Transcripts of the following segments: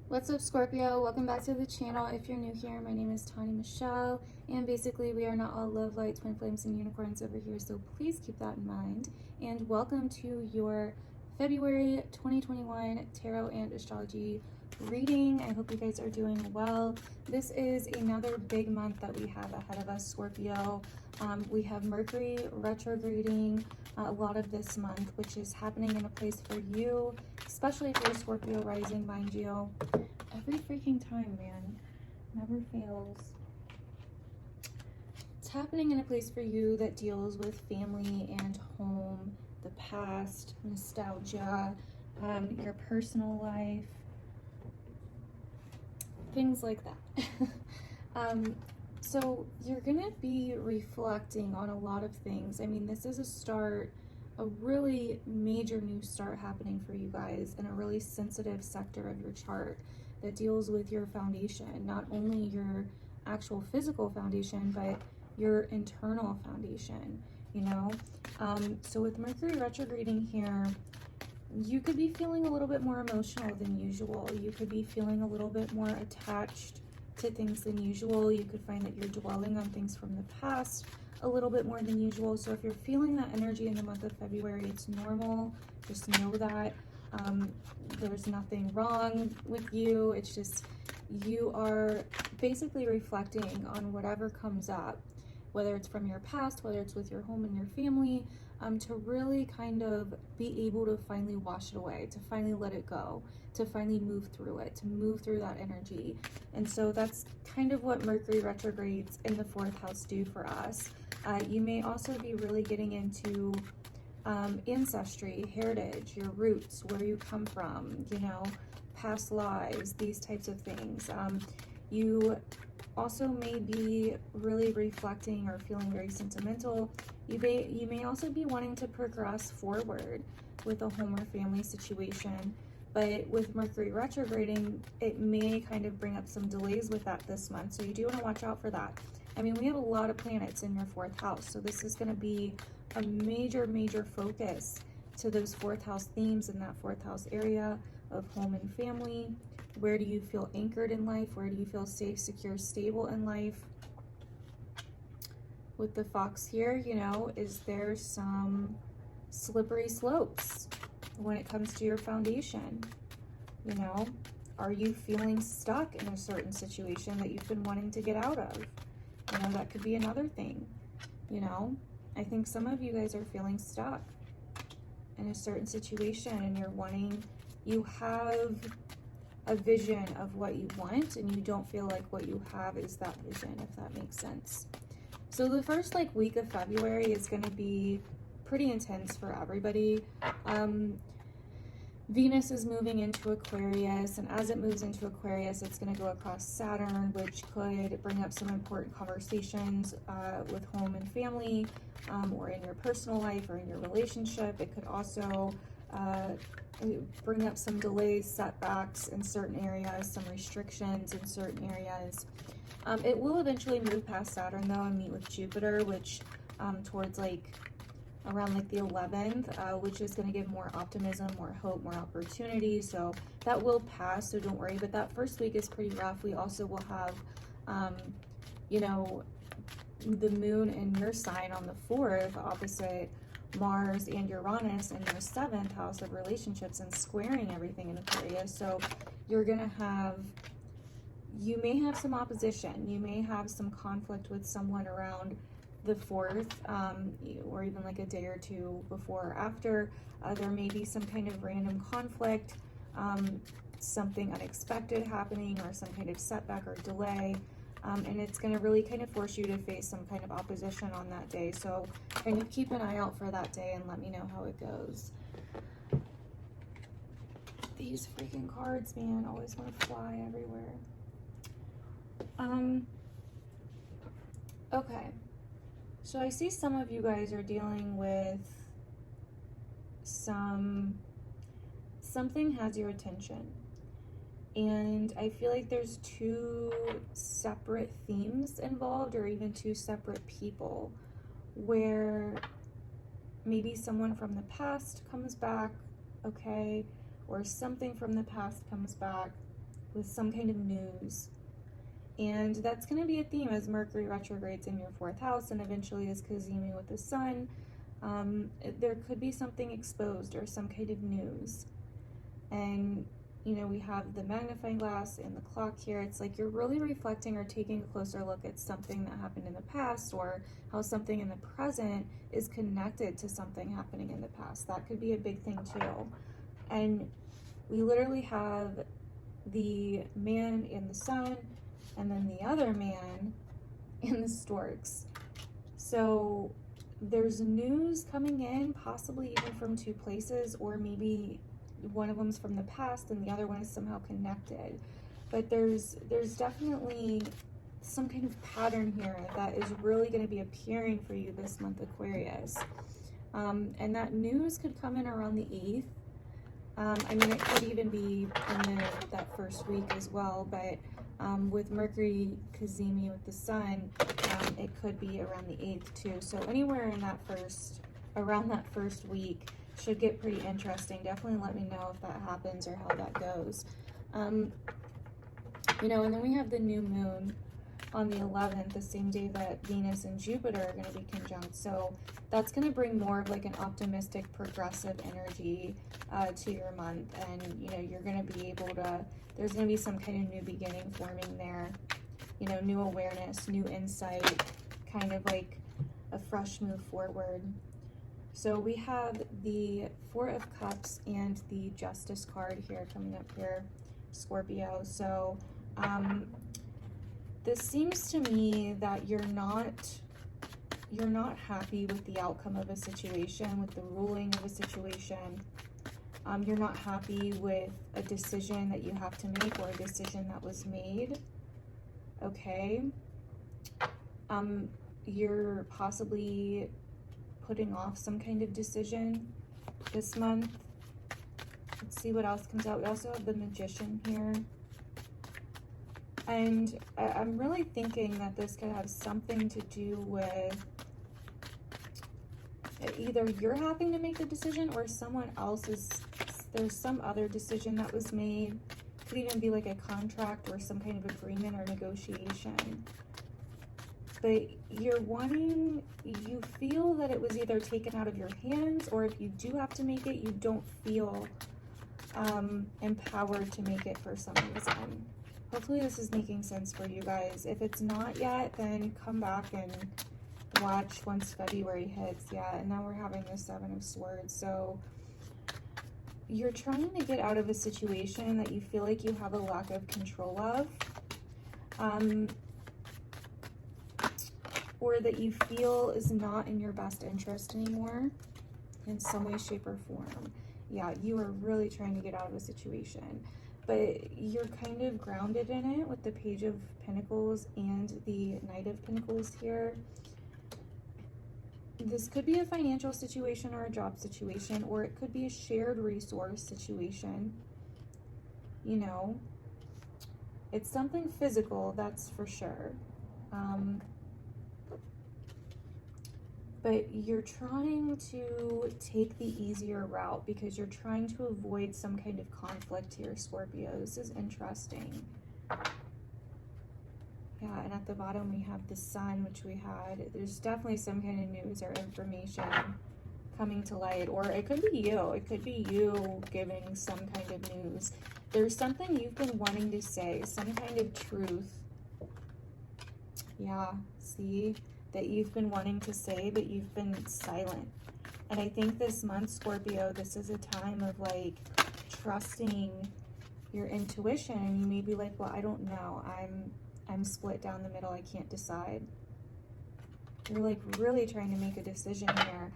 What's up, Scorpio? Welcome back to the channel. If you're new here, my name is Tani Michelle, and basically we are not all love, light, twin flames, and unicorns over here, so please keep that in mind. And welcome to your February 2021 Tarot and Astrology reading. I hope you guys are doing well. This is another big month that we have ahead of us, Scorpio. We have Mercury retrograding a lot of this month, which is happening in a place for you, especially if you're Scorpio rising, mind you. Every freaking time, man. Never fails. It's happening in a place for you that deals with family and home, the past, nostalgia, your personal life, things like that. So you're gonna be reflecting on a lot of things. I mean, this is a really major new start happening for you guys in a really sensitive sector of your chart that deals with your foundation, not only your actual physical foundation, but your internal foundation, you know? So with Mercury retrograding here, you could be feeling a little bit more emotional than usual. You could be feeling a little bit more attached to things than usual. You could find that you're dwelling on things from the past a little bit more than usual. So if you're feeling that energy in the month of February, it's normal. Just know that there's nothing wrong with you. It's just you are basically reflecting on whatever comes up, whether it's from your past, whether it's with your home and your family, to really kind of be able to finally wash it away, to finally let it go, to finally move through it, to move through that energy. And so that's kind of what Mercury retrogrades in the 4th house do for us. You may also be really getting into ancestry, heritage, your roots, where you come from, you know, past lives, these types of things. You also may be really reflecting or feeling very sentimental. You may also be wanting to progress forward with a home or family situation, but with Mercury retrograding, it may kind of bring up some delays with that this month, so you do want to watch out for that. I mean, we have a lot of planets in your 4th house, so this is going to be a major focus to those 4th house themes in that 4th house area of home and family. Where do you feel anchored in life? Where do you feel safe, secure, stable in life? With the fox here, you know, is there some slippery slopes when it comes to your foundation? You know, are you feeling stuck in a certain situation that you've been wanting to get out of? You know, that could be another thing. You know, I think some of you guys are feeling stuck in a certain situation and you have a vision of what you want and you don't feel like what you have is that vision, if that makes sense. So the first week of February is going to be pretty intense for everybody. Venus is moving into Aquarius, and as it moves into Aquarius, it's going to go across Saturn, which could bring up some important conversations with home and family, or in your personal life or in your relationship. It could also bring up some delays, setbacks in certain areas, some restrictions in certain areas. It will eventually move past Saturn though and meet with Jupiter, which towards around the 11th, which is going to give more optimism, more hope, more opportunity. So that will pass, so don't worry. But that first week is pretty rough. We also will have, you know, the moon in your sign on the 4th, opposite Mars and Uranus in your 7th house of relationships and squaring everything in Aquarius. So you're gonna you may have some opposition, you may have some conflict with someone around the 4th, or even a day or two before or after. There may be some kind of random conflict, something unexpected happening, or some kind of setback or delay. And it's going to really kind of force you to face some kind of opposition on that day. So kind of keep an eye out for that day and let me know how it goes. These freaking cards, man, always want to fly everywhere. Okay. So I see some of you guys are dealing with something has your attention. And I feel like there's 2 separate themes involved, or even 2 separate people, where maybe someone from the past comes back, okay, or something from the past comes back, with some kind of news. And that's going to be a theme as Mercury retrogrades in your 4th house and eventually is cazimi with the sun. There could be something exposed or some kind of news. And, you know, we have the magnifying glass and the clock here. It's like you're really reflecting or taking a closer look at something that happened in the past, or how something in the present is connected to something happening in the past. That could be a big thing too. And we literally have the man in the sun, and then the other man in the storks. So there's news coming in, possibly even from 2 places, or maybe one of them's from the past and the other one is somehow connected. But there's definitely some kind of pattern here that is really going to be appearing for you this month, Aquarius. And that news could come in around the 8th. I mean, it could even be in that first week as well, but with Mercury cazimi with the sun, it could be around the 8th too. So anywhere in that around that first week should get pretty interesting. Definitely let me know if that happens or how that goes. You know, and then we have the new moon on the 11th, the same day that Venus and Jupiter are going to be conjunct. So that's going to bring more of like an optimistic, progressive energy to your month. And, you know, you're going to be able to, there's going to be some kind of new beginning forming there. You know, new awareness, new insight, kind of like a fresh move forward. So we have the 4 of Cups and the Justice card here coming up here, Scorpio. So this seems to me that you're not happy with the outcome of a situation, with the ruling of a situation. You're not happy with a decision that you have to make or a decision that was made. Okay. You're possibly putting off some kind of decision this month. Let's see what else comes out. We also have the Magician here. And I'm really thinking that this could have something to do with either you're having to make the decision or someone else's, there's some other decision that was made. Could even be like a contract or some kind of agreement or negotiation. But you're wanting, you feel that it was either taken out of your hands, or if you do have to make it, you don't feel empowered to make it for some reason. Hopefully this is making sense for you guys. If it's not yet, then come back and watch once February hits. Yeah, and now we're having the 7 of Swords. So you're trying to get out of a situation that you feel like you have a lack of control of. Or that you feel is not in your best interest anymore in some way, shape, or form. Yeah, you are really trying to get out of a situation. But you're kind of grounded in it with the Page of Pentacles and the Knight of Pentacles here. This could be a financial situation or a job situation, or it could be a shared resource situation. You know, it's something physical, that's for sure. But you're trying to take the easier route because you're trying to avoid some kind of conflict here, Scorpio. This is interesting. Yeah, and at the bottom we have the Sun, which we had. There's definitely some kind of news or information coming to light. Or it could be you. It could be you giving some kind of news. There's something you've been wanting to say, some kind of truth. Yeah, see? That you've been wanting to say, but you've been silent. And I think this month, Scorpio, this is a time of like trusting your intuition. You may be like, well, I don't know. I'm split down the middle. I can't decide. You're like really trying to make a decision here.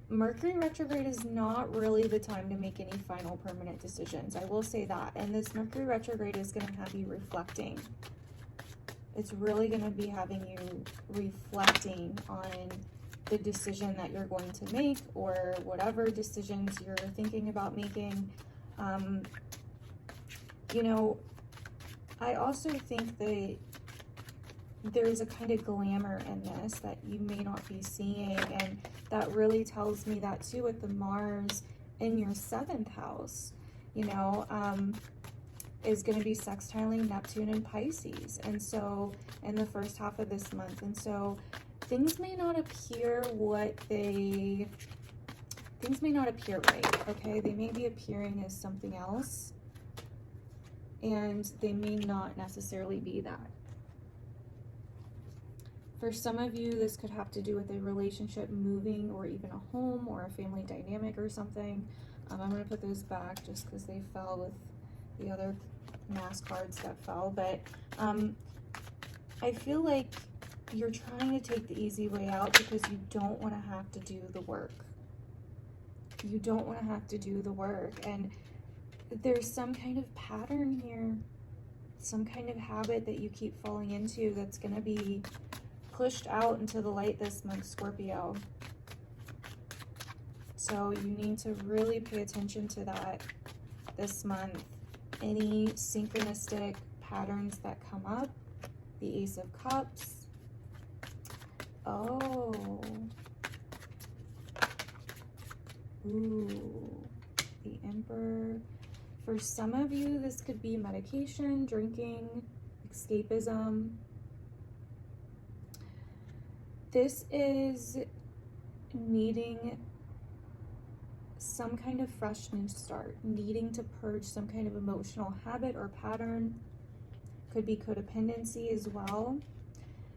Mercury retrograde is not really the time to make any final permanent decisions. I will say that. And this Mercury retrograde is going to have you reflecting. It's really going to be having you reflecting on the decision that you're going to make, or whatever decisions you're thinking about making. You know, I also think that there's a kind of glamour in this that you may not be seeing, and that really tells me that too with the Mars in your 7th house. You know, is going to be sextiling Neptune and Pisces, and so in the first half of this month. And so things may not appear things may not appear right, okay? They may be appearing as something else, and they may not necessarily be that. For some of you, this could have to do with a relationship moving, or even a home, or a family dynamic or something. I'm going to put those back just because they fell with the other mass cards that fell. But I feel like you're trying to take the easy way out because you don't want to have to do the work. You don't want to have to do the work. And there's some kind of pattern here, some kind of habit that you keep falling into that's going to be pushed out into the light this month, Scorpio. So you need to really pay attention to that this month. Any synchronistic patterns that come up. The Ace of Cups. Oh. Ooh. The Emperor. For some of you, this could be medication, drinking, escapism. This is needing some kind of fresh new start, needing to purge some kind of emotional habit or pattern. Could be codependency as well.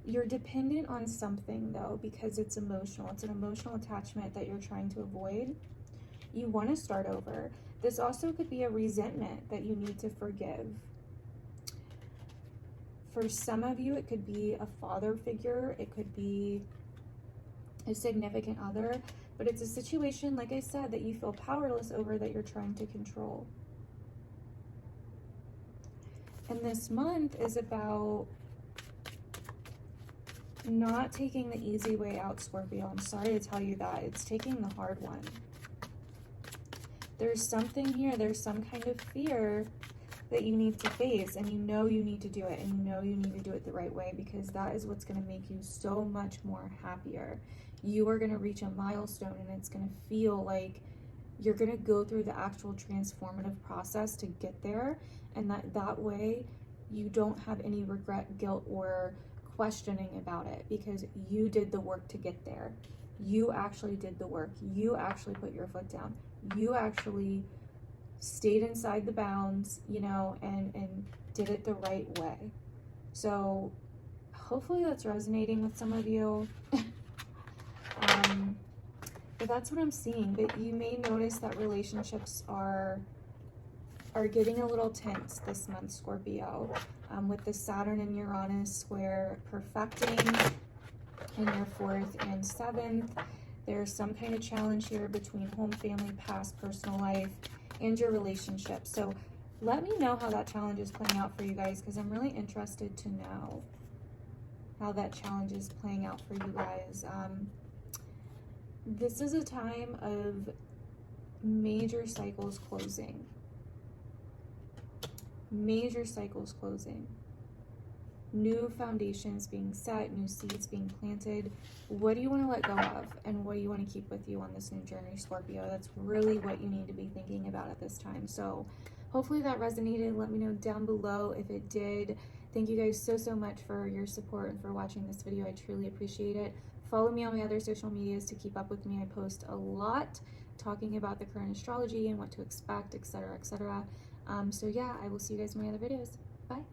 You're dependent on something though, because it's emotional. It's an emotional attachment that you're trying to avoid. You want to start over. This also could be a resentment that you need to forgive. For some of you, it could be a father figure. It could be a significant other. But it's a situation, like I said, that you feel powerless over, that you're trying to control. And this month is about not taking the easy way out, Scorpio. I'm sorry to tell you that. It's taking the hard one. There's something here. There's some kind of fear that you need to face, and you know you need to do it, and you know you need to do it the right way, because that is what's going to make you so much more happier. You are going to reach a milestone, and it's going to feel like you're going to go through the actual transformative process to get there, and that way you don't have any regret, guilt, or questioning about it, because you did the work to get there. You actually did the work. You actually put your foot down. You actually stayed inside the bounds, you know, and did it the right way. So hopefully that's resonating with some of you. But that's what I'm seeing. But you may notice that relationships are getting a little tense this month, Scorpio, with the Saturn and Uranus square perfecting in your 4th and 7th. There's some kind of challenge here between home, family, past, personal life, and your relationship. So let me know how that challenge is playing out for you guys, because I'm really interested to know how that challenge is playing out for you guys. This is a time of major cycles closing. Major cycles closing. New foundations being set, new seeds being planted. What do you want to let go of, and what do you want to keep with you on this new journey, Scorpio? That's really what you need to be thinking about at this time. So hopefully that resonated. Let me know down below if it did. Thank you guys so much for your support and for watching this video. I truly appreciate it. Follow me on my other social medias to keep up with me. I post a lot talking about the current astrology and what to expect, etc., etc. So yeah, I will see you guys in my other videos. Bye.